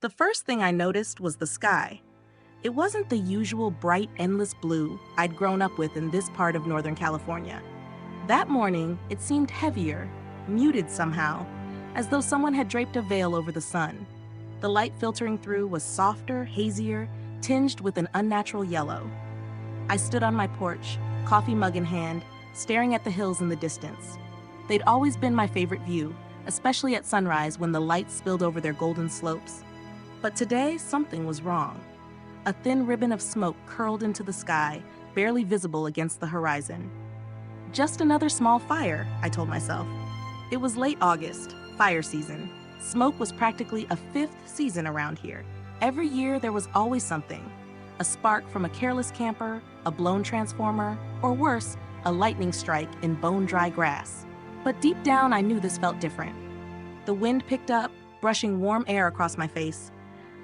The first thing I noticed was the sky. It wasn't the usual bright, endless blue I'd grown up with in this part of Northern California. That morning, it seemed heavier, muted somehow, as though someone had draped a veil over the sun. The light filtering through was softer, hazier, tinged with an unnatural yellow. I stood on my porch, coffee mug in hand, staring at the hills in the distance. They'd always been my favorite view, especially at sunrise when the light spilled over their golden slopes. But today, something was wrong. A thin ribbon of smoke curled into the sky, barely visible against the horizon. Just another small fire, I told myself. It was late August, fire season. Smoke was practically a fifth season around here. Every year there was always something. A spark from a careless camper, a blown transformer, or worse, a lightning strike in bone-dry grass. But deep down I knew this felt different. The wind picked up, brushing warm air across my face.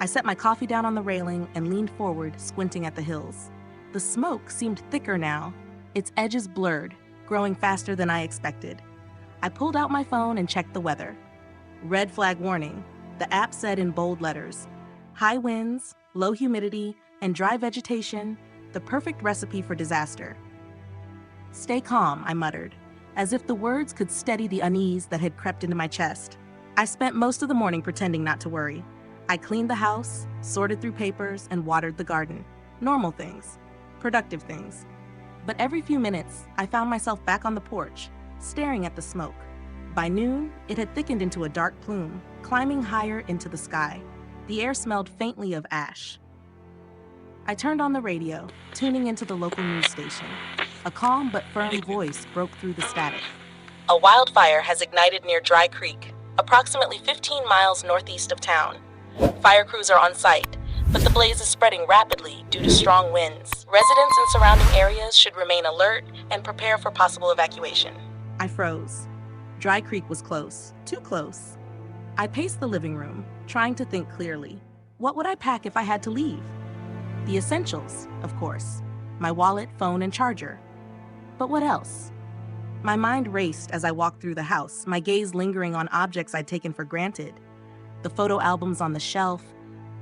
I set my coffee down on the railing and leaned forward, squinting at the hills. The smoke seemed thicker now, its edges blurred, growing faster than I expected. I pulled out my phone and checked the weather. Red flag warning, the app said in bold letters. High winds, low humidity, and dry vegetation, the perfect recipe for disaster. Stay calm, I muttered, as if the words could steady the unease that had crept into my chest. I spent most of the morning pretending not to worry. I cleaned the house, sorted through papers, and watered the garden. Normal things, productive things. But every few minutes, I found myself back on the porch, staring at the smoke. By noon, it had thickened into a dark plume, climbing higher into the sky. The air smelled faintly of ash. I turned on the radio, tuning into the local news station. A calm but firm voice broke through the static. A wildfire has ignited near Dry Creek, approximately 15 miles northeast of town. Fire crews are on site, but the blaze is spreading rapidly due to strong winds. Residents in surrounding areas should remain alert and prepare for possible evacuation. I froze. Dry Creek was close, too close. I paced the living room, trying to think clearly. What would I pack if I had to leave? The essentials, of course. My wallet, phone, and charger. But what else? My mind raced as I walked through the house, my gaze lingering on objects I'd taken for granted. The photo albums on the shelf,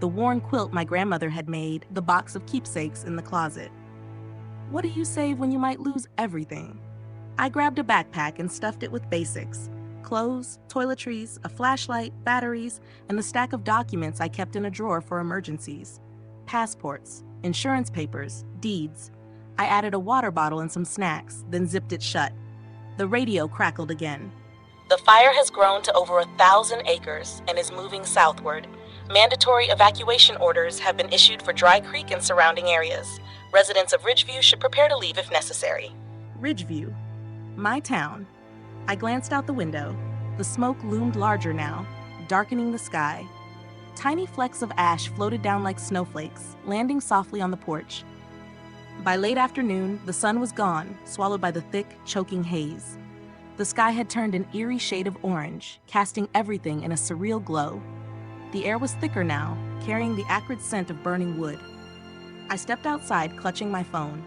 the worn quilt my grandmother had made, the box of keepsakes in the closet. What do you save when you might lose everything? I grabbed a backpack and stuffed it with basics. Clothes, toiletries, a flashlight, batteries, and the stack of documents I kept in a drawer for emergencies. Passports, insurance papers, deeds. I added a water bottle and some snacks, then zipped it shut. The radio crackled again. The fire has grown to over 1,000 acres and is moving southward. Mandatory evacuation orders have been issued for Dry Creek and surrounding areas. Residents of Ridgeview should prepare to leave if necessary. Ridgeview. My town. I glanced out the window. The smoke loomed larger now, darkening the sky. Tiny flecks of ash floated down like snowflakes, landing softly on the porch. By late afternoon, the sun was gone, swallowed by the thick, choking haze. The sky had turned an eerie shade of orange, casting everything in a surreal glow. The air was thicker now, carrying the acrid scent of burning wood. I stepped outside, clutching my phone.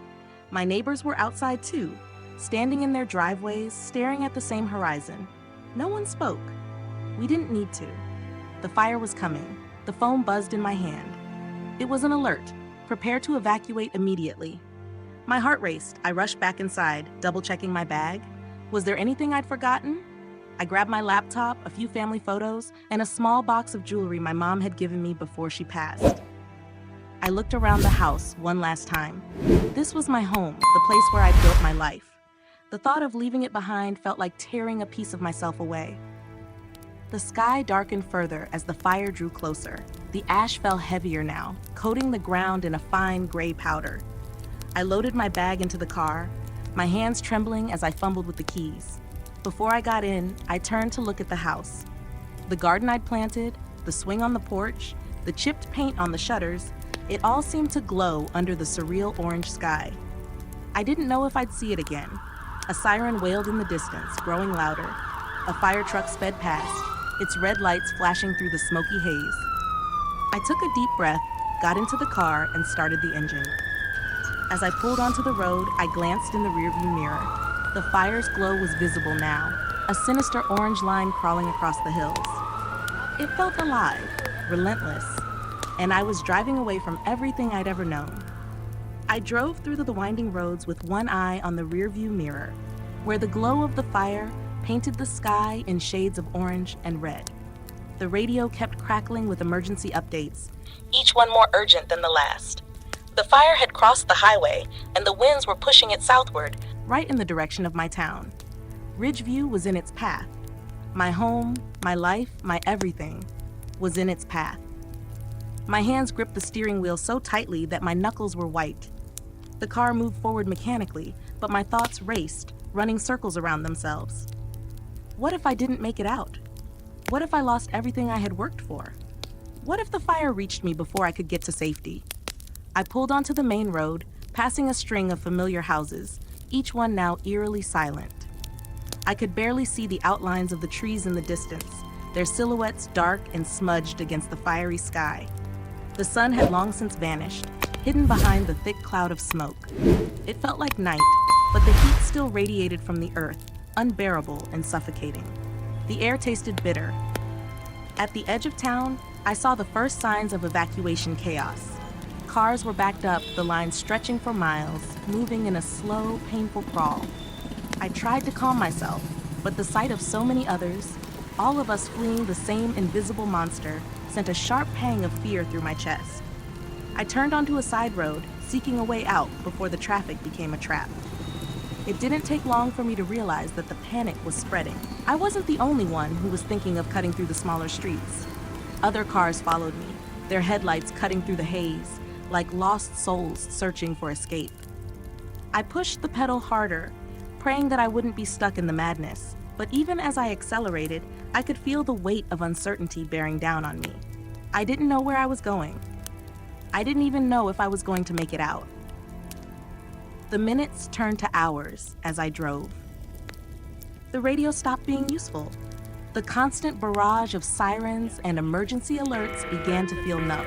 My neighbors were outside too, standing in their driveways, staring at the same horizon. No one spoke. We didn't need to. The fire was coming. The phone buzzed in my hand. It was an alert. Prepare to evacuate immediately. My heart raced. I rushed back inside, double-checking my bag. Was there anything I'd forgotten? I grabbed my laptop, a few family photos, and a small box of jewelry my mom had given me before she passed. I looked around the house one last time. This was my home, the place where I'd built my life. The thought of leaving it behind felt like tearing a piece of myself away. The sky darkened further as the fire drew closer. The ash fell heavier now, coating the ground in a fine gray powder. I loaded my bag into the car, my hands trembling as I fumbled with the keys. Before I got in, I turned to look at the house. The garden I'd planted, the swing on the porch, the chipped paint on the shutters, it all seemed to glow under the surreal orange sky. I didn't know if I'd see it again. A siren wailed in the distance, growing louder. A fire truck sped past, its red lights flashing through the smoky haze. I took a deep breath, got into the car, and started the engine. As I pulled onto the road, I glanced in the rearview mirror. The fire's glow was visible now, a sinister orange line crawling across the hills. It felt alive, relentless, and I was driving away from everything I'd ever known. I drove through the winding roads with one eye on the rearview mirror, where the glow of the fire painted the sky in shades of orange and red. The radio kept crackling with emergency updates, each one more urgent than the last. The fire had crossed the highway, and the winds were pushing it southward, right in the direction of my town. Ridgeview was in its path. My home, my life, my everything was in its path. My hands gripped the steering wheel so tightly that my knuckles were white. The car moved forward mechanically, but my thoughts raced, running circles around themselves. What if I didn't make it out? What if I lost everything I had worked for? What if the fire reached me before I could get to safety? I pulled onto the main road, passing a string of familiar houses, each one now eerily silent. I could barely see the outlines of the trees in the distance, their silhouettes dark and smudged against the fiery sky. The sun had long since vanished, hidden behind the thick cloud of smoke. It felt like night, but the heat still radiated from the earth, unbearable and suffocating. The air tasted bitter. At the edge of town, I saw the first signs of evacuation chaos. Cars were backed up, the lines stretching for miles, moving in a slow, painful crawl. I tried to calm myself, but the sight of so many others, all of us fleeing the same invisible monster, sent a sharp pang of fear through my chest. I turned onto a side road, seeking a way out before the traffic became a trap. It didn't take long for me to realize that the panic was spreading. I wasn't the only one who was thinking of cutting through the smaller streets. Other cars followed me, their headlights cutting through the haze, like lost souls searching for escape. I pushed the pedal harder, praying that I wouldn't be stuck in the madness. But even as I accelerated, I could feel the weight of uncertainty bearing down on me. I didn't know where I was going. I didn't even know if I was going to make it out. The minutes turned to hours as I drove. The radio stopped being useful. The constant barrage of sirens and emergency alerts began to feel numb.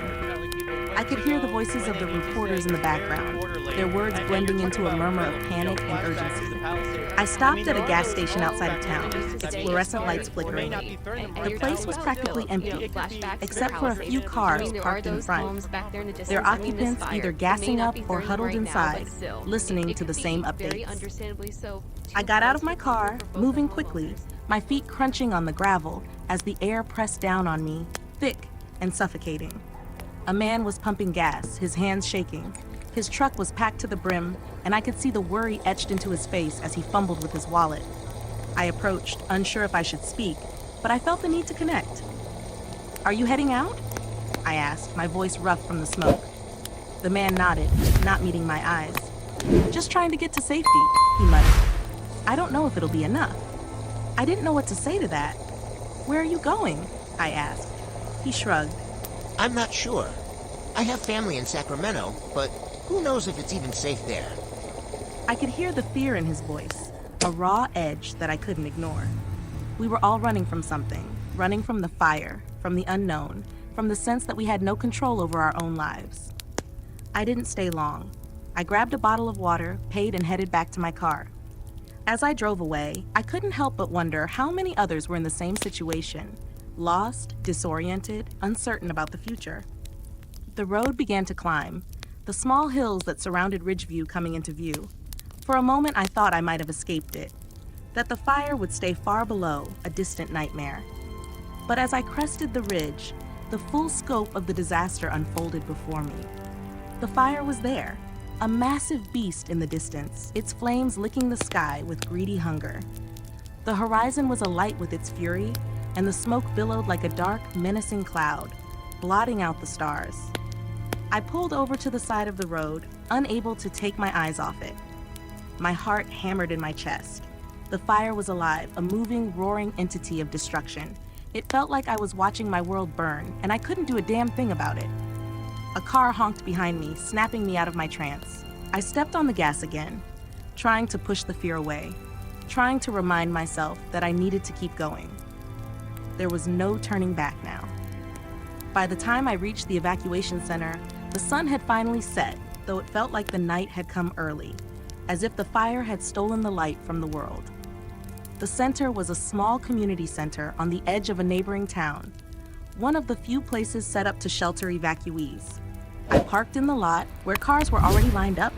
I could hear the voices of the reporters in the background, their words blending into a murmur of panic and urgency. I stopped at a gas station outside of town, its fluorescent lights flickering. The place was practically empty, except for a few cars parked in front, their occupants either gassing up or huddled inside, listening to the same updates. I got out of my car, moving quickly, my feet crunching on the gravel as the air pressed down on me, thick and suffocating. A man was pumping gas, his hands shaking. His truck was packed to the brim, and I could see the worry etched into his face as he fumbled with his wallet. I approached, unsure if I should speak, but I felt the need to connect. "Are you heading out?" I asked, my voice rough from the smoke. The man nodded, not meeting my eyes. "Just trying to get to safety," he muttered. "I don't know if it'll be enough." I didn't know what to say to that. "Where are you going?" I asked. He shrugged. "I'm not sure. I have family in Sacramento, but who knows if it's even safe there." I could hear the fear in his voice, a raw edge that I couldn't ignore. We were all running from something, running from the fire, from the unknown, from the sense that we had no control over our own lives. I didn't stay long. I grabbed a bottle of water, paid, and headed back to my car. As I drove away, I couldn't help but wonder how many others were in the same situation, lost, disoriented, uncertain about the future. The road began to climb, the small hills that surrounded Ridgeview coming into view. For a moment, I thought I might have escaped it, that the fire would stay far below, a distant nightmare. But as I crested the ridge, the full scope of the disaster unfolded before me. The fire was there, a massive beast in the distance, its flames licking the sky with greedy hunger. The horizon was alight with its fury, and the smoke billowed like a dark, menacing cloud, blotting out the stars. I pulled over to the side of the road, unable to take my eyes off it. My heart hammered in my chest. The fire was alive, a moving, roaring entity of destruction. It felt like I was watching my world burn, and I couldn't do a damn thing about it. A car honked behind me, snapping me out of my trance. I stepped on the gas again, trying to push the fear away, trying to remind myself that I needed to keep going. There was no turning back now. By the time I reached the evacuation center, the sun had finally set, though it felt like the night had come early, as if the fire had stolen the light from the world. The center was a small community center on the edge of a neighboring town, one of the few places set up to shelter evacuees. I parked in the lot where cars were already lined up,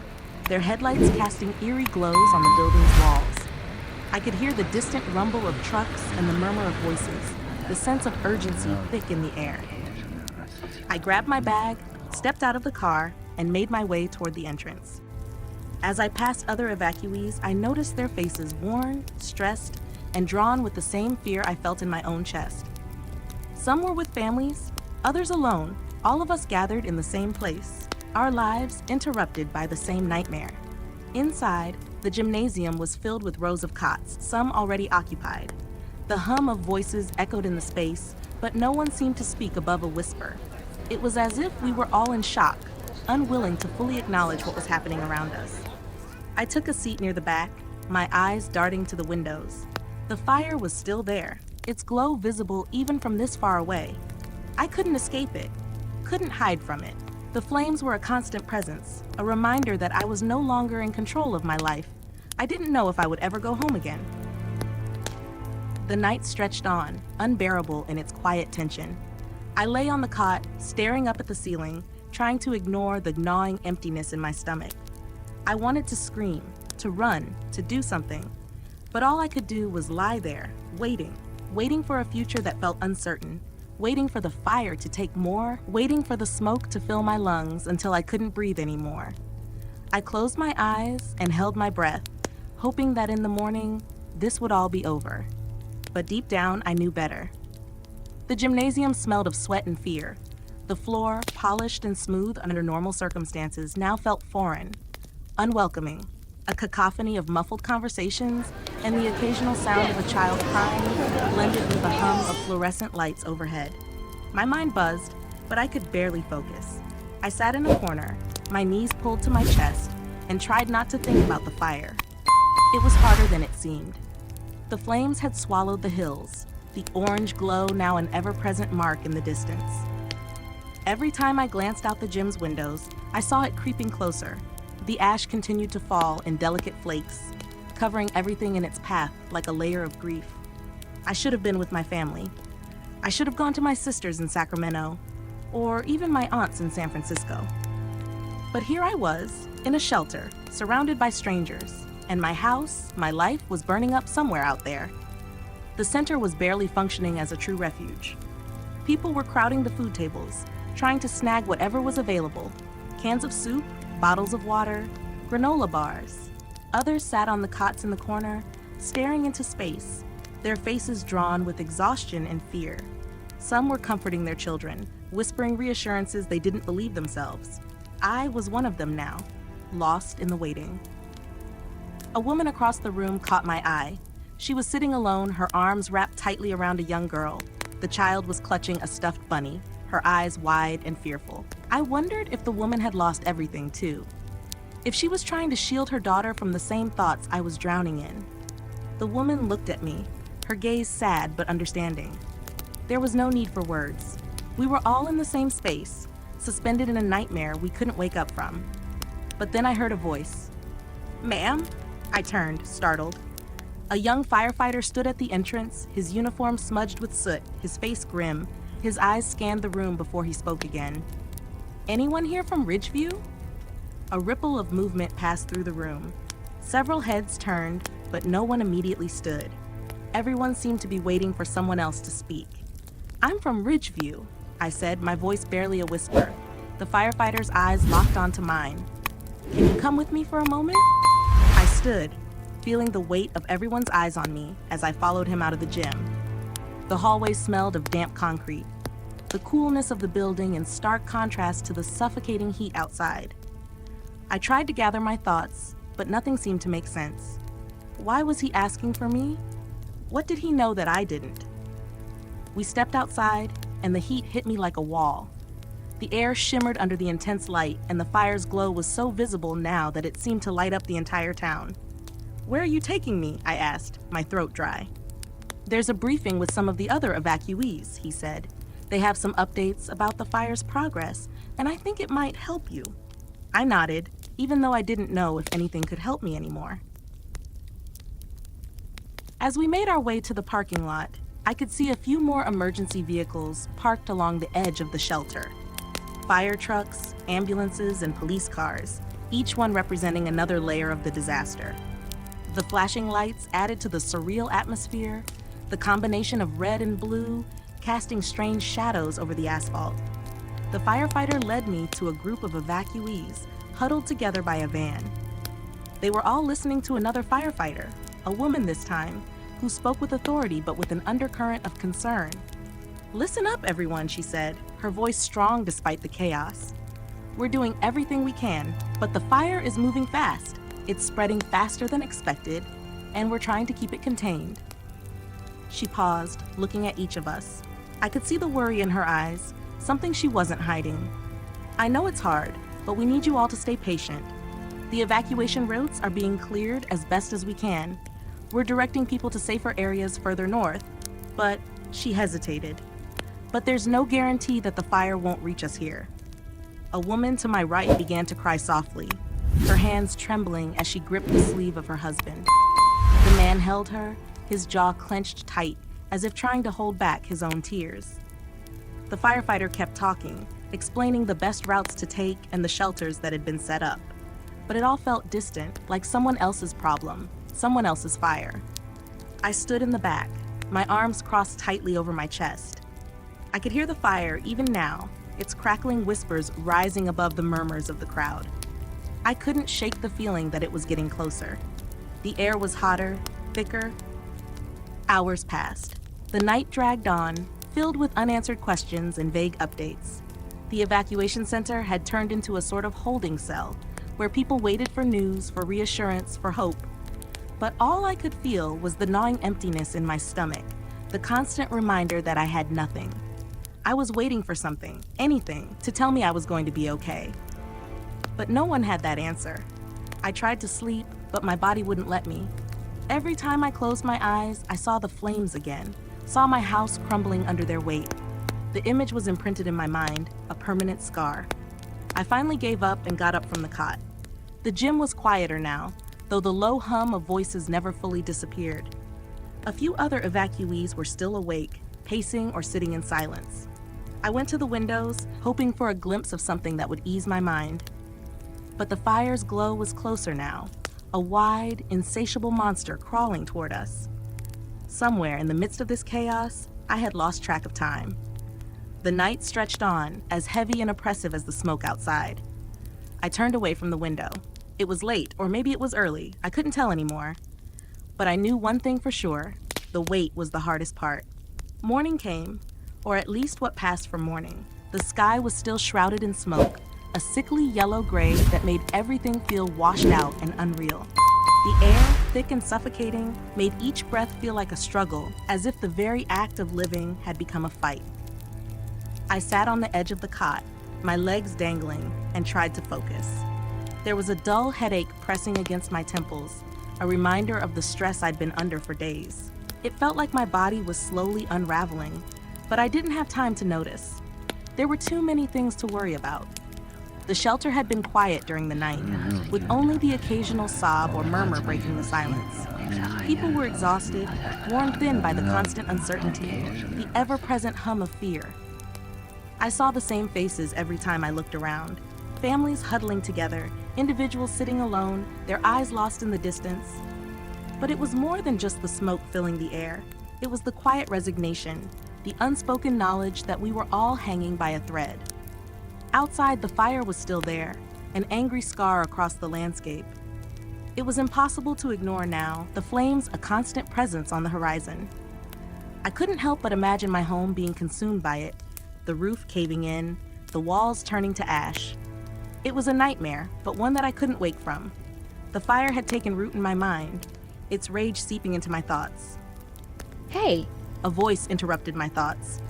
their headlights casting eerie glows on the building's walls. I could hear the distant rumble of trucks and the murmur of voices, the sense of urgency thick in the air. I grabbed my bag, stepped out of the car, and made my way toward the entrance. As I passed other evacuees, I noticed their faces worn, stressed, and drawn with the same fear I felt in my own chest. Some were with families, others alone, all of us gathered in the same place, our lives interrupted by the same nightmare. Inside, the gymnasium was filled with rows of cots, some already occupied. The hum of voices echoed in the space, but no one seemed to speak above a whisper. It was as if we were all in shock, unwilling to fully acknowledge what was happening around us. I took a seat near the back, my eyes darting to the windows. The fire was still there, its glow visible even from this far away. I couldn't escape it, couldn't hide from it. The flames were a constant presence, a reminder that I was no longer in control of my life. I didn't know if I would ever go home again. The night stretched on, unbearable in its quiet tension. I lay on the cot, staring up at the ceiling, trying to ignore the gnawing emptiness in my stomach. I wanted to scream, to run, to do something. But all I could do was lie there, waiting for a future that felt uncertain, waiting for the fire to take more, waiting for the smoke to fill my lungs until I couldn't breathe anymore. I closed my eyes and held my breath, hoping that in the morning, this would all be over. But deep down, I knew better. The gymnasium smelled of sweat and fear. The floor, polished and smooth under normal circumstances, now felt foreign, unwelcoming. A cacophony of muffled conversations and the occasional sound of a child crying blended with the hum of fluorescent lights overhead. My mind buzzed, but I could barely focus. I sat in a corner, my knees pulled to my chest, and tried not to think about the fire. It was harder than it seemed. The flames had swallowed the hills, the orange glow now an ever-present mark in the distance. Every time I glanced out the gym's windows, I saw it creeping closer. The ash continued to fall in delicate flakes, covering everything in its path like a layer of grief. I should have been with my family. I should have gone to my sisters in Sacramento, or even my aunts in San Francisco. But here I was, in a shelter, surrounded by strangers, and my house, my life was burning up somewhere out there. The center was barely functioning as a true refuge. People were crowding the food tables, trying to snag whatever was available. Cans of soup, bottles of water, granola bars. Others sat on the cots in the corner, staring into space, their faces drawn with exhaustion and fear. Some were comforting their children, whispering reassurances they didn't believe themselves. I was one of them now, lost in the waiting. A woman across the room caught my eye. She was sitting alone, her arms wrapped tightly around a young girl. The child was clutching a stuffed bunny, her eyes wide and fearful. I wondered if the woman had lost everything, too. If she was trying to shield her daughter from the same thoughts I was drowning in. The woman looked at me, her gaze sad but understanding. There was no need for words. We were all in the same space, suspended in a nightmare we couldn't wake up from. But then I heard a voice. "Ma'am?" I turned, startled. A young firefighter stood at the entrance, his uniform smudged with soot, his face grim. His eyes scanned the room before he spoke again. "Anyone here from Ridgeview?" A ripple of movement passed through the room. Several heads turned, but no one immediately stood. Everyone seemed to be waiting for someone else to speak. "I'm from Ridgeview," I said, my voice barely a whisper. The firefighter's eyes locked onto mine. "Can you come with me for a moment?" I stood, feeling the weight of everyone's eyes on me as I followed him out of the gym. The hallway smelled of damp concrete, the coolness of the building in stark contrast to the suffocating heat outside. I tried to gather my thoughts, but nothing seemed to make sense. Why was he asking for me? What did he know that I didn't? We stepped outside, and the heat hit me like a wall. The air shimmered under the intense light, and the fire's glow was so visible now that it seemed to light up the entire town. "Where are you taking me?" I asked, my throat dry. "There's a briefing with some of the other evacuees," he said. "They have some updates about the fire's progress, and I think it might help you." I nodded, even though I didn't know if anything could help me anymore. As we made our way to the parking lot, I could see a few more emergency vehicles parked along the edge of the shelter. Fire trucks, ambulances, and police cars, each one representing another layer of the disaster. The flashing lights added to the surreal atmosphere, the combination of red and blue casting strange shadows over the asphalt. The firefighter led me to a group of evacuees huddled together by a van. They were all listening to another firefighter, a woman this time, who spoke with authority but with an undercurrent of concern. "Listen up, everyone," she said, her voice strong despite the chaos. "We're doing everything we can, but the fire is moving fast. It's spreading faster than expected, and we're trying to keep it contained." She paused, looking at each of us. I could see the worry in her eyes, something she wasn't hiding. "I know it's hard, but we need you all to stay patient. The evacuation routes are being cleared as best as we can. We're directing people to safer areas further north, but," she hesitated, "but there's no guarantee that the fire won't reach us here." A woman to my right began to cry softly, her hands trembling as she gripped the sleeve of her husband. The man held her, his jaw clenched tight, as if trying to hold back his own tears. The firefighter kept talking, explaining the best routes to take and the shelters that had been set up. But it all felt distant, like someone else's problem, someone else's fire. I stood in the back, my arms crossed tightly over my chest. I could hear the fire even now, its crackling whispers rising above the murmurs of the crowd. I couldn't shake the feeling that it was getting closer. The air was hotter, thicker. Hours passed. The night dragged on, filled with unanswered questions and vague updates. The evacuation center had turned into a sort of holding cell, where people waited for news, for reassurance, for hope. But all I could feel was the gnawing emptiness in my stomach, the constant reminder that I had nothing. I was waiting for something, anything, to tell me I was going to be okay. But no one had that answer. I tried to sleep, but my body wouldn't let me. Every time I closed my eyes, I saw the flames again, saw my house crumbling under their weight. The image was imprinted in my mind, a permanent scar. I finally gave up and got up from the cot. The gym was quieter now, though the low hum of voices never fully disappeared. A few other evacuees were still awake, pacing or sitting in silence. I went to the windows, hoping for a glimpse of something that would ease my mind. But the fire's glow was closer now, a wide, insatiable monster crawling toward us. Somewhere in the midst of this chaos, I had lost track of time. The night stretched on, as heavy and oppressive as the smoke outside. I turned away from the window. It was late, or maybe it was early. I couldn't tell anymore. But I knew one thing for sure. The wait was the hardest part. Morning came, or at least what passed for morning. The sky was still shrouded in smoke, a sickly yellow gray that made everything feel washed out and unreal. The air, thick and suffocating, made each breath feel like a struggle, as if the very act of living had become a fight. I sat on the edge of the cot, my legs dangling, and tried to focus. There was a dull headache pressing against my temples, a reminder of the stress I'd been under for days. It felt like my body was slowly unraveling, but I didn't have time to notice. There were too many things to worry about. The shelter had been quiet during the night, with only the occasional sob or murmur breaking the silence. People were exhausted, worn thin by the constant uncertainty, the ever-present hum of fear. I saw the same faces every time I looked around. Families huddling together, individuals sitting alone, their eyes lost in the distance. But it was more than just the smoke filling the air. It was the quiet resignation, the unspoken knowledge that we were all hanging by a thread. Outside, the fire was still there, an angry scar across the landscape. It was impossible to ignore now, the flames a constant presence on the horizon. I couldn't help but imagine my home being consumed by it, the roof caving in, the walls turning to ash. It was a nightmare, but one that I couldn't wake from. The fire had taken root in my mind, its rage seeping into my thoughts. Hey! A voice interrupted my thoughts.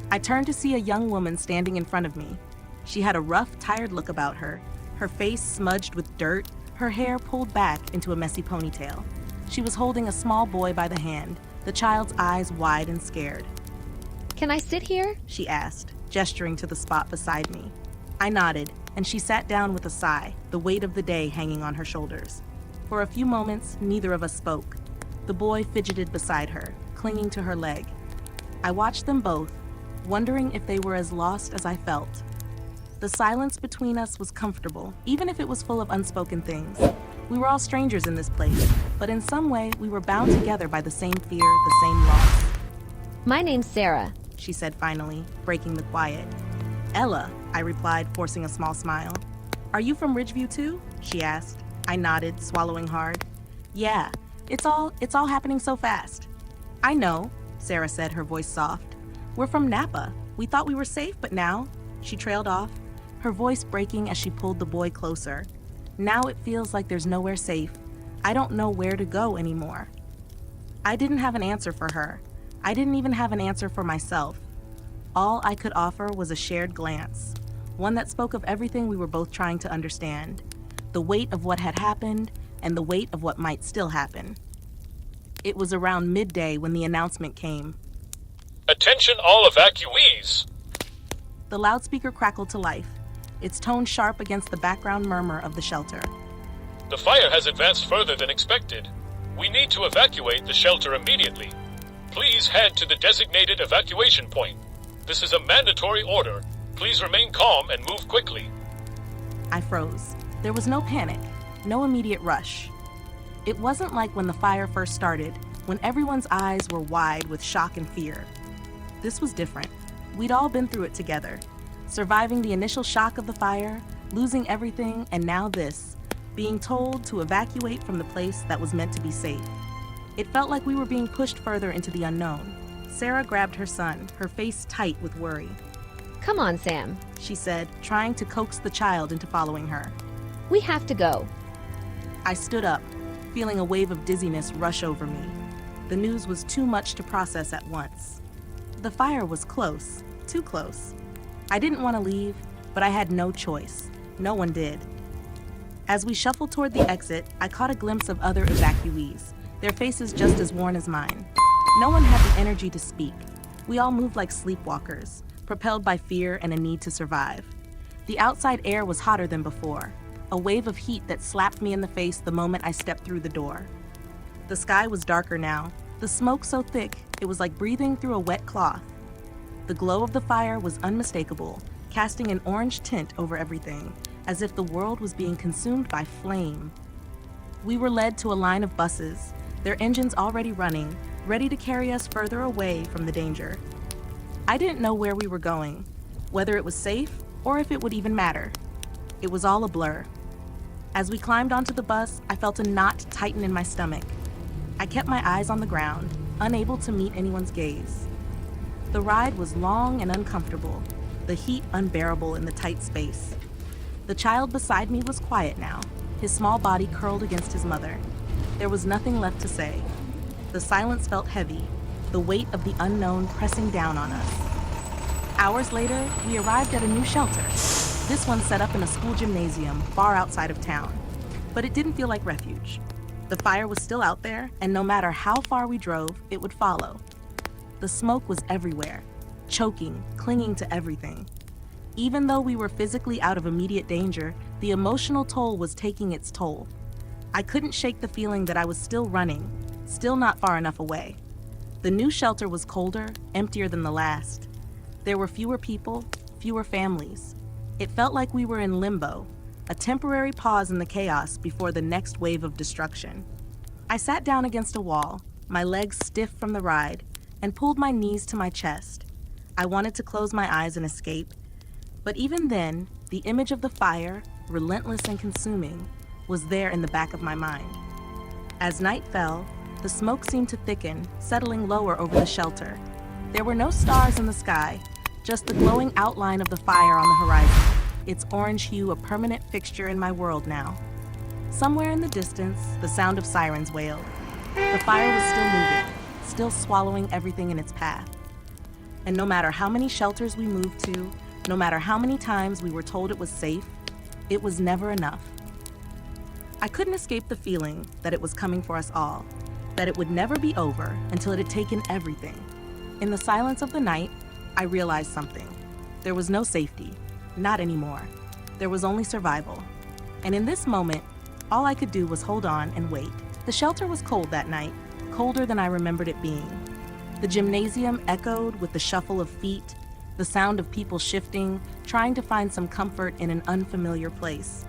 I turned to see a young woman standing in front of me. She had a rough, tired look about her, her face smudged with dirt, her hair pulled back into a messy ponytail. She was holding a small boy by the hand, the child's eyes wide and scared. Can I sit here? She asked, gesturing to the spot beside me. I nodded, and she sat down with a sigh, the weight of the day hanging on her shoulders. For a few moments, neither of us spoke. The boy fidgeted beside her, clinging to her leg. I watched them both, wondering if they were as lost as I felt. The silence between us was comfortable, even if it was full of unspoken things. We were all strangers in this place, but in some way we were bound together by the same fear, the same loss. My name's Sarah. She said finally, breaking the quiet. Ella, I replied, forcing a small smile. Are you from Ridgeview too? She asked. I nodded, swallowing hard. Yeah, it's all happening so fast. I know, Sarah said, her voice soft. We're from Napa. We thought we were safe, but now... She trailed off, her voice breaking as she pulled the boy closer. Now it feels like there's nowhere safe. I don't know where to go anymore. I didn't have an answer for her. I didn't even have an answer for myself. All I could offer was a shared glance, one that spoke of everything we were both trying to understand, the weight of what had happened and the weight of what might still happen. It was around midday when the announcement came. Attention all evacuees! The loudspeaker crackled to life, its tone sharp against the background murmur of the shelter. The fire has advanced further than expected. We need to evacuate the shelter immediately. Please head to the designated evacuation point. This is a mandatory order. Please remain calm and move quickly. I froze. There was no panic, no immediate rush. It wasn't like when the fire first started, when everyone's eyes were wide with shock and fear. This was different. We'd all been through it together, surviving the initial shock of the fire, losing everything, and now this, being told to evacuate from the place that was meant to be safe. It felt like we were being pushed further into the unknown. Sarah grabbed her son, her face tight with worry. Come on, Sam. She said, trying to coax the child into following her. We have to go. I stood up, feeling a wave of dizziness rush over me. The news was too much to process at once. The fire was close, too close. I didn't want to leave, but I had no choice. No one did. As we shuffled toward the exit, I caught a glimpse of other evacuees, their faces just as worn as mine. No one had the energy to speak. We all moved like sleepwalkers, propelled by fear and a need to survive. The outside air was hotter than before, a wave of heat that slapped me in the face the moment I stepped through the door. The sky was darker now, the smoke so thick it was like breathing through a wet cloth. The glow of the fire was unmistakable, casting an orange tint over everything, as if the world was being consumed by flame. We were led to a line of buses, their engines already running, ready to carry us further away from the danger. I didn't know where we were going, whether it was safe or if it would even matter. It was all a blur. As we climbed onto the bus, I felt a knot tighten in my stomach. I kept my eyes on the ground, unable to meet anyone's gaze. The ride was long and uncomfortable, the heat unbearable in the tight space. The child beside me was quiet now, his small body curled against his mother. There was nothing left to say. The silence felt heavy, the weight of the unknown pressing down on us. Hours later, we arrived at a new shelter. This one set up in a school gymnasium far outside of town. But it didn't feel like refuge. The fire was still out there, and no matter how far we drove, it would follow. The smoke was everywhere, choking, clinging to everything. Even though we were physically out of immediate danger, the emotional toll was taking its toll. I couldn't shake the feeling that I was still running, still not far enough away. The new shelter was colder, emptier than the last. There were fewer people, fewer families. It felt like we were in limbo, a temporary pause in the chaos before the next wave of destruction. I sat down against a wall, my legs stiff from the ride, and pulled my knees to my chest. I wanted to close my eyes and escape, but even then, the image of the fire, relentless and consuming, was there in the back of my mind. As night fell, the smoke seemed to thicken, settling lower over the shelter. There were no stars in the sky, just the glowing outline of the fire on the horizon, its orange hue a permanent fixture in my world now. Somewhere in the distance, the sound of sirens wailed. The fire was still moving, still swallowing everything in its path. And no matter how many shelters we moved to, no matter how many times we were told it was safe, it was never enough. I couldn't escape the feeling that it was coming for us all, that it would never be over until it had taken everything. In the silence of the night, I realized something. There was no safety, not anymore. There was only survival. And in this moment, all I could do was hold on and wait. The shelter was cold that night, colder than I remembered it being. The gymnasium echoed with the shuffle of feet, the sound of people shifting, trying to find some comfort in an unfamiliar place.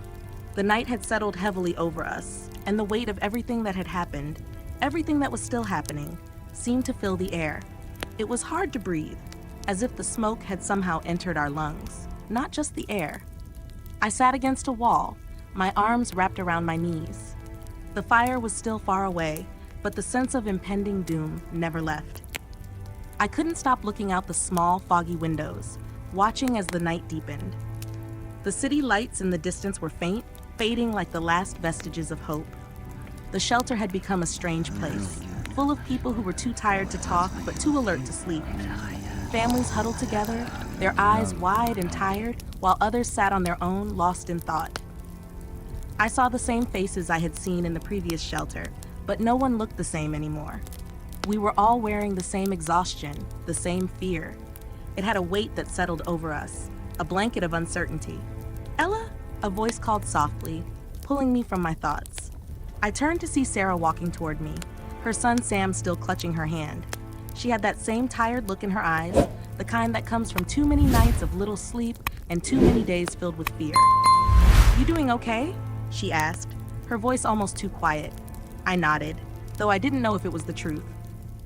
The night had settled heavily over us, and the weight of everything that had happened, everything that was still happening, seemed to fill the air. It was hard to breathe, as if the smoke had somehow entered our lungs, not just the air. I sat against a wall, my arms wrapped around my knees. The fire was still far away, but the sense of impending doom never left. I couldn't stop looking out the small, foggy windows, watching as the night deepened. The city lights in the distance were faint, fading like the last vestiges of hope. The shelter had become a strange place, full of people who were too tired to talk but too alert to sleep. Families huddled together, their eyes wide and tired, while others sat on their own, lost in thought. I saw the same faces I had seen in the previous shelter, but no one looked the same anymore. We were all wearing the same exhaustion, the same fear. It had a weight that settled over us, a blanket of uncertainty. "Ella?" a voice called softly, pulling me from my thoughts. I turned to see Sarah walking toward me, her son Sam still clutching her hand. She had that same tired look in her eyes, the kind that comes from too many nights of little sleep and too many days filled with fear. "You doing okay?" she asked, her voice almost too quiet. I nodded, though I didn't know if it was the truth.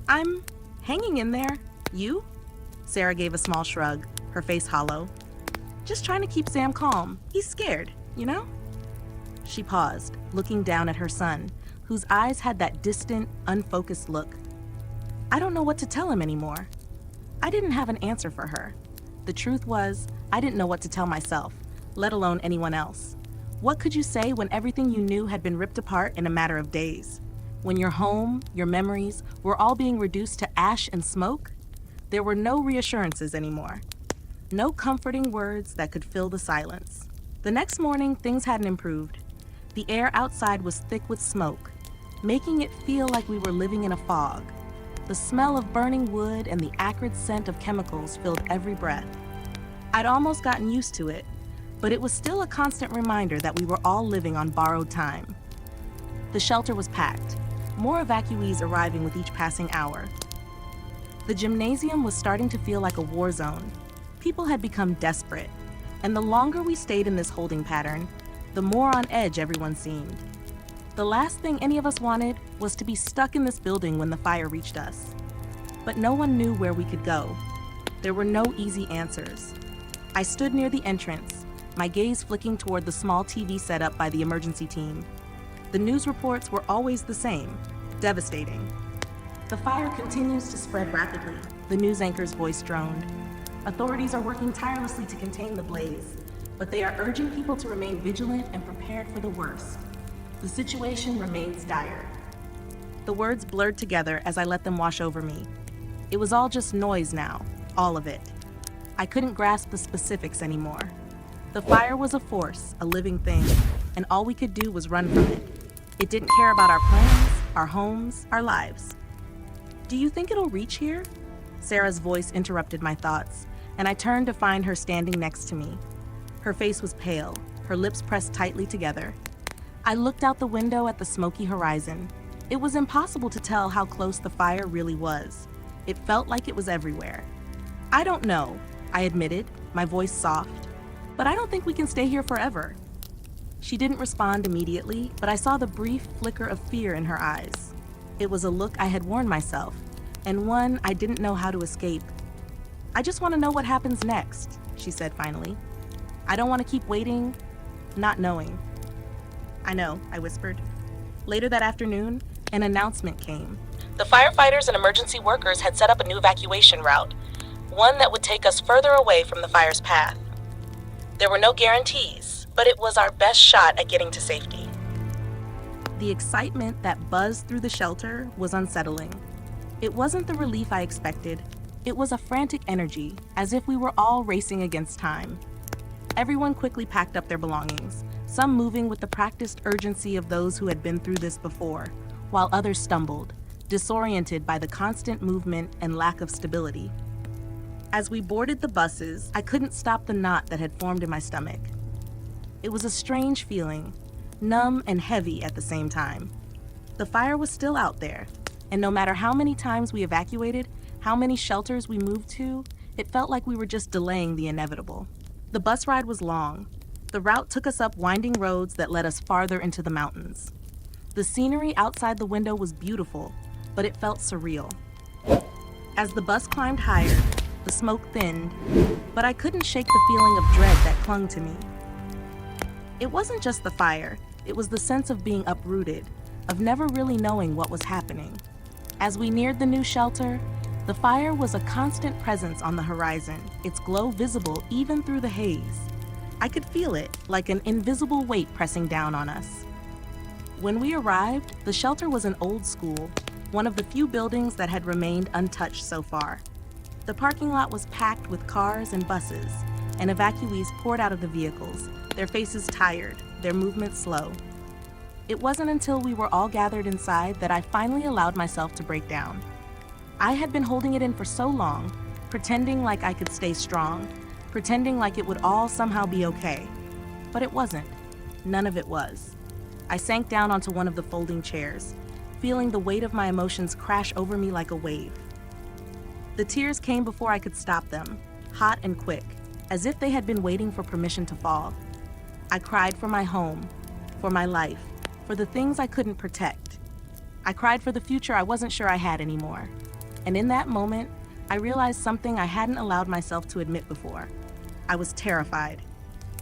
"I'm hanging in there. You?" Sarah gave a small shrug, her face hollow. "Just trying to keep Sam calm. He's scared, you know?" She paused, looking down at her son, whose eyes had that distant, unfocused look. I don't know what to tell him anymore. I didn't have an answer for her. The truth was, I didn't know what to tell myself, let alone anyone else. What could you say when everything you knew had been ripped apart in a matter of days? When your home, your memories, were all being reduced to ash and smoke? There were no reassurances anymore. No comforting words that could fill the silence. The next morning, things hadn't improved. The air outside was thick with smoke, making it feel like we were living in a fog. The smell of burning wood and the acrid scent of chemicals filled every breath. I'd almost gotten used to it, but it was still a constant reminder that we were all living on borrowed time. The shelter was packed, more evacuees arriving with each passing hour. The gymnasium was starting to feel like a war zone. People had become desperate, and the longer we stayed in this holding pattern, the more on edge everyone seemed. The last thing any of us wanted was to be stuck in this building when the fire reached us. But no one knew where we could go. There were no easy answers. I stood near the entrance, my gaze flicking toward the small TV set up by the emergency team. The news reports were always the same, devastating. "The fire continues to spread rapidly," the news anchor's voice droned. "Authorities are working tirelessly to contain the blaze, but they are urging people to remain vigilant and prepared for the worst. The situation remains dire." The words blurred together as I let them wash over me. It was all just noise now, all of it. I couldn't grasp the specifics anymore. The fire was a force, a living thing, and all we could do was run from it. It didn't care about our plans, our homes, our lives. "Do you think it'll reach here?" Sarah's voice interrupted my thoughts, and I turned to find her standing next to me. Her face was pale, her lips pressed tightly together. I looked out the window at the smoky horizon. It was impossible to tell how close the fire really was. It felt like it was everywhere. "I don't know," I admitted, my voice soft, "but I don't think we can stay here forever." She didn't respond immediately, but I saw the brief flicker of fear in her eyes. It was a look I had warned myself, and one I didn't know how to escape. "I just want to know what happens next," she said finally. "I don't want to keep waiting, not knowing." "I know," I whispered. Later that afternoon, an announcement came. The firefighters and emergency workers had set up a new evacuation route, one that would take us further away from the fire's path. There were no guarantees, but it was our best shot at getting to safety. The excitement that buzzed through the shelter was unsettling. It wasn't the relief I expected. It was a frantic energy, as if we were all racing against time. Everyone quickly packed up their belongings, some moving with the practiced urgency of those who had been through this before, while others stumbled, disoriented by the constant movement and lack of stability. As we boarded the buses, I couldn't stop the knot that had formed in my stomach. It was a strange feeling, numb and heavy at the same time. The fire was still out there, and no matter how many times we evacuated, how many shelters we moved to, it felt like we were just delaying the inevitable. The bus ride was long. The route took us up winding roads that led us farther into the mountains. The scenery outside the window was beautiful, but it felt surreal. As the bus climbed higher, the smoke thinned, but I couldn't shake the feeling of dread that clung to me. It wasn't just the fire, it was the sense of being uprooted, of never really knowing what was happening. As we neared the new shelter, the fire was a constant presence on the horizon, its glow visible even through the haze. I could feel it, like an invisible weight pressing down on us. When we arrived, the shelter was an old school, one of the few buildings that had remained untouched so far. The parking lot was packed with cars and buses, and evacuees poured out of the vehicles, their faces tired, their movements slow. It wasn't until we were all gathered inside that I finally allowed myself to break down. I had been holding it in for so long, pretending like I could stay strong, pretending like it would all somehow be okay. But it wasn't. None of it was. I sank down onto one of the folding chairs, feeling the weight of my emotions crash over me like a wave. The tears came before I could stop them, hot and quick, as if they had been waiting for permission to fall. I cried for my home, for my life, for the things I couldn't protect. I cried for the future I wasn't sure I had anymore. And in that moment, I realized something I hadn't allowed myself to admit before. I was terrified.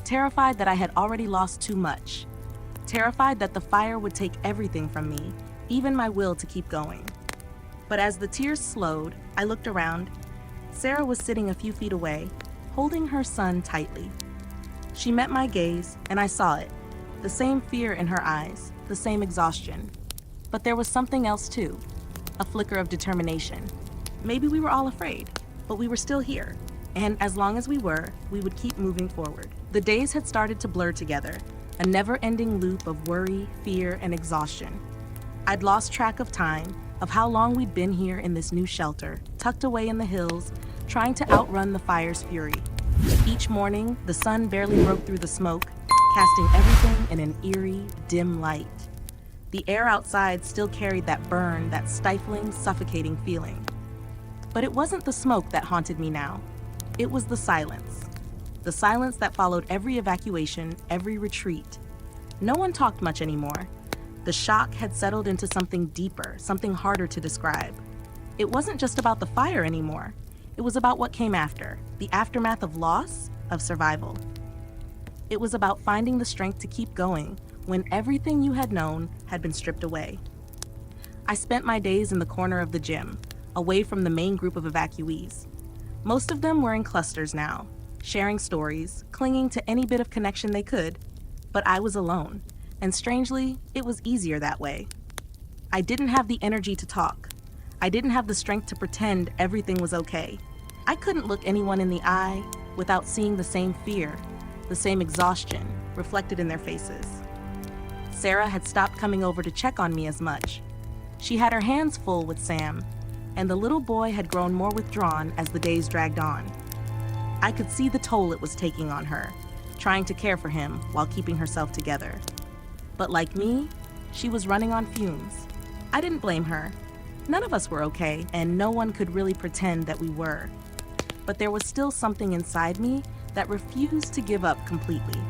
Terrified that I had already lost too much. Terrified that the fire would take everything from me, even my will to keep going. But as the tears slowed, I looked around. Sarah was sitting a few feet away, holding her son tightly. She met my gaze, and I saw it. The same fear in her eyes, the same exhaustion. But there was something else too, a flicker of determination. Maybe we were all afraid, but we were still here. And as long as we were, we would keep moving forward. The days had started to blur together, a never-ending loop of worry, fear, and exhaustion. I'd lost track of time, of how long we'd been here in this new shelter, tucked away in the hills, trying to outrun the fire's fury. Each morning, the sun barely broke through the smoke, casting everything in an eerie, dim light. The air outside still carried that burn, that stifling, suffocating feeling. But it wasn't the smoke that haunted me now. It was the silence. The silence that followed every evacuation, every retreat. No one talked much anymore. The shock had settled into something deeper, something harder to describe. It wasn't just about the fire anymore. It was about what came after, the aftermath of loss, of survival. It was about finding the strength to keep going when everything you had known had been stripped away. I spent my days in the corner of the gym, away from the main group of evacuees. Most of them were in clusters now, sharing stories, clinging to any bit of connection they could, but I was alone, and strangely, it was easier that way. I didn't have the energy to talk. I didn't have the strength to pretend everything was okay. I couldn't look anyone in the eye without seeing the same fear, the same exhaustion reflected in their faces. Sarah had stopped coming over to check on me as much. She had her hands full with Sam, and the little boy had grown more withdrawn as the days dragged on. I could see the toll it was taking on her, trying to care for him while keeping herself together. But like me, she was running on fumes. I didn't blame her. None of us were okay, and no one could really pretend that we were. But there was still something inside me that refused to give up completely.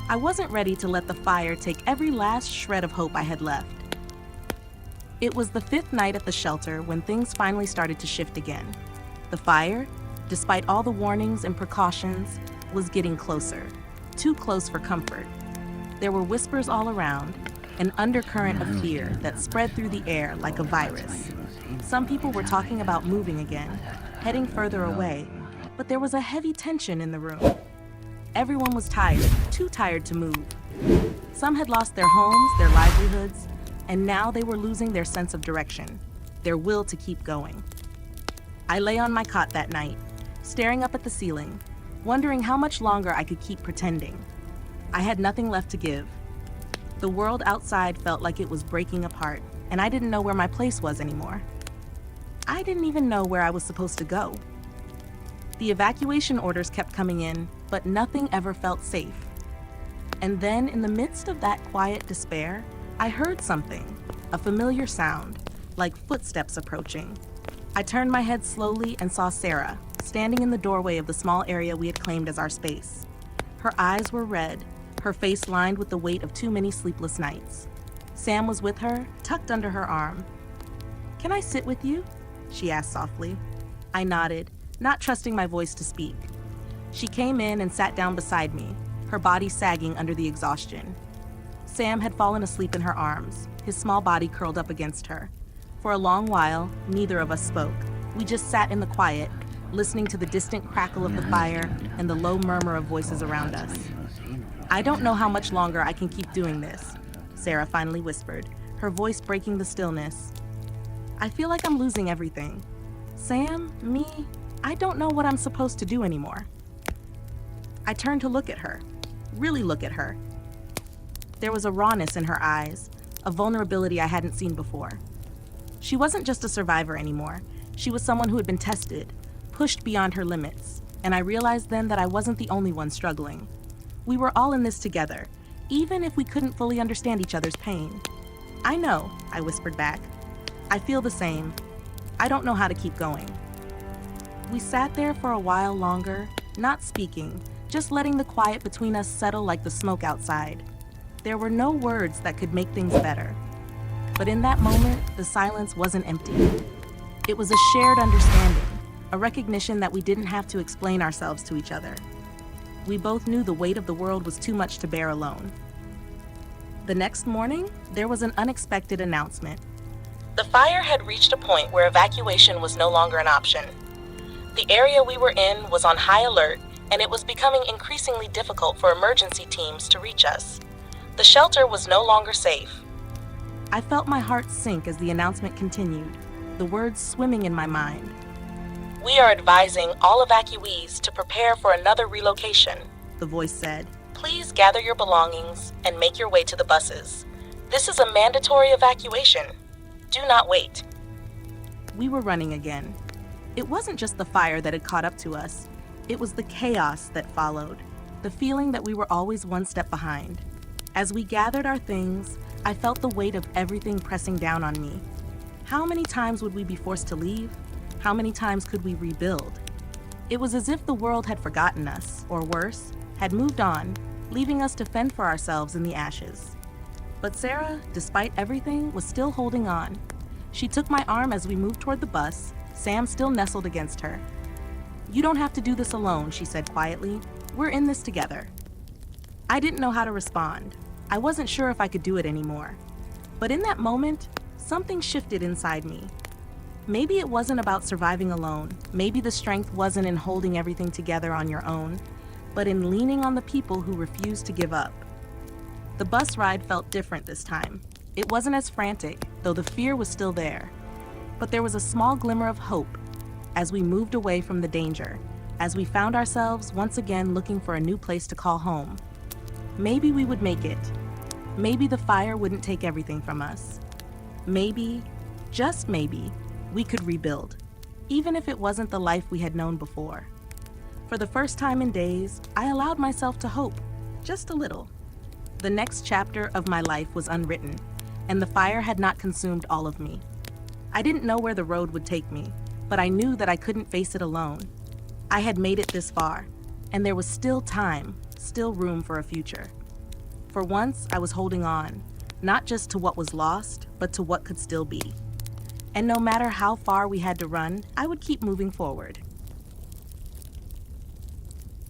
I wasn't ready to let the fire take every last shred of hope I had left. It was the 5th night at the shelter when things finally started to shift again. The fire, despite all the warnings and precautions, was getting closer, too close for comfort. There were whispers all around, an undercurrent of fear that spread through the air like a virus. Some people were talking about moving again, heading further away, but there was a heavy tension in the room. Everyone was tired, too tired to move. Some had lost their homes, their livelihoods, and now they were losing their sense of direction, their will to keep going. I lay on my cot that night, staring up at the ceiling, wondering how much longer I could keep pretending. I had nothing left to give. The world outside felt like it was breaking apart, and I didn't know where my place was anymore. I didn't even know where I was supposed to go. The evacuation orders kept coming in, but nothing ever felt safe. And then, in the midst of that quiet despair, I heard something, a familiar sound, like footsteps approaching. I turned my head slowly and saw Sarah, standing in the doorway of the small area we had claimed as our space. Her eyes were red, her face lined with the weight of too many sleepless nights. Sam was with her, tucked under her arm. "Can I sit with you?" she asked softly. I nodded, not trusting my voice to speak. She came in and sat down beside me, her body sagging under the exhaustion. Sam had fallen asleep in her arms, his small body curled up against her. For a long while, neither of us spoke. We just sat in the quiet, listening to the distant crackle of the fire and the low murmur of voices around us. "I don't know how much longer I can keep doing this," Sarah finally whispered, her voice breaking the stillness. "I feel like I'm losing everything. Sam, me, I don't know what I'm supposed to do anymore." I turned to look at her, really look at her. There was a rawness in her eyes, a vulnerability I hadn't seen before. She wasn't just a survivor anymore. She was someone who had been tested, pushed beyond her limits, and I realized then that I wasn't the only one struggling. We were all in this together, even if we couldn't fully understand each other's pain. "I know," I whispered back. "I feel the same. I don't know how to keep going." We sat there for a while longer, not speaking, just letting the quiet between us settle like the smoke outside. There were no words that could make things better. But in that moment, the silence wasn't empty. It was a shared understanding, a recognition that we didn't have to explain ourselves to each other. We both knew the weight of the world was too much to bear alone. The next morning, there was an unexpected announcement. The fire had reached a point where evacuation was no longer an option. The area we were in was on high alert, and it was becoming increasingly difficult for emergency teams to reach us. The shelter was no longer safe. I felt my heart sink as the announcement continued, the words swimming in my mind. "We are advising all evacuees to prepare for another relocation," the voice said. "Please gather your belongings and make your way to the buses. This is a mandatory evacuation. Do not wait." We were running again. It wasn't just the fire that had caught up to us. It was the chaos that followed, the feeling that we were always one step behind. As we gathered our things, I felt the weight of everything pressing down on me. How many times would we be forced to leave? How many times could we rebuild? It was as if the world had forgotten us, or worse, had moved on, leaving us to fend for ourselves in the ashes. But Sarah, despite everything, was still holding on. She took my arm as we moved toward the bus, Sam still nestled against her. "You don't have to do this alone," she said quietly. "We're in this together." I didn't know how to respond. I wasn't sure if I could do it anymore. But in that moment, something shifted inside me. Maybe it wasn't about surviving alone. Maybe the strength wasn't in holding everything together on your own, but in leaning on the people who refused to give up. The bus ride felt different this time. It wasn't as frantic, though the fear was still there. But there was a small glimmer of hope as we moved away from the danger, as we found ourselves once again looking for a new place to call home. Maybe we would make it. Maybe the fire wouldn't take everything from us. Maybe, just maybe, we could rebuild, even if it wasn't the life we had known before. For the first time in days, I allowed myself to hope, just a little. The next chapter of my life was unwritten, and the fire had not consumed all of me. I didn't know where the road would take me, but I knew that I couldn't face it alone. I had made it this far, and there was still time, still room for a future. For once, I was holding on, not just to what was lost, but to what could still be. And no matter how far we had to run, I would keep moving forward.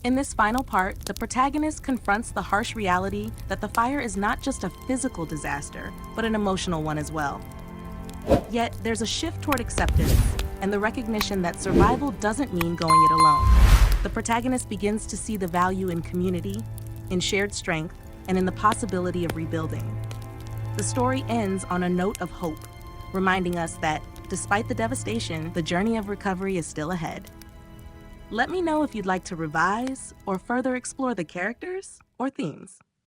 In this final part, the protagonist confronts the harsh reality that the fire is not just a physical disaster, but an emotional one as well. Yet, there's a shift toward acceptance and the recognition that survival doesn't mean going it alone. The protagonist begins to see the value in community, in shared strength, and in the possibility of rebuilding. The story ends on a note of hope, reminding us that, despite the devastation, the journey of recovery is still ahead. Let me know if you'd like to revise or further explore the characters or themes.